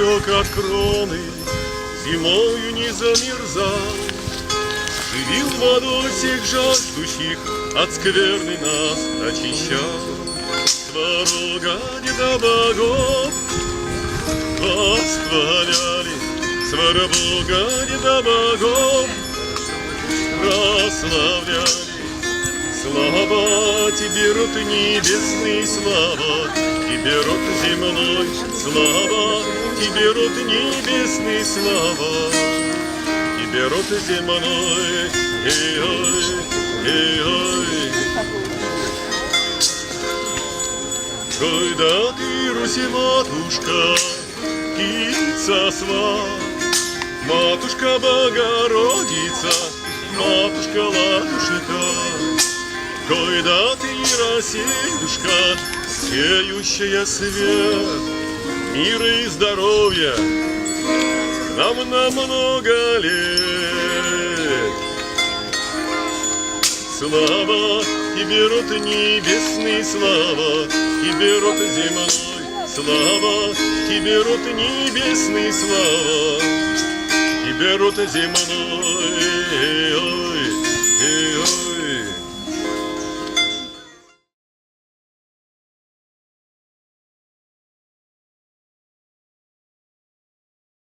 тек от кроны, зимою не замерзал. Живил водой всех жаждущих, от скверны нас очищал. Сварога до богов восхваляли, свара Бога до богов прославляли. Слава тебе, род небесный, слава тебе, род земной, слава тебе, род небесный, слава тебе, род земной. Эй-ой, эй-ой. Когда ты, Руси, матушка, птица сва, матушка Богородица, матушка Ладушка, когда ты, Россиюшка, сеющая свет, мира и здоровья нам на много лет. Слава тебе, род небесный, слава тебе, род земной, слава тебе, род небесный, слава тебе, род земной.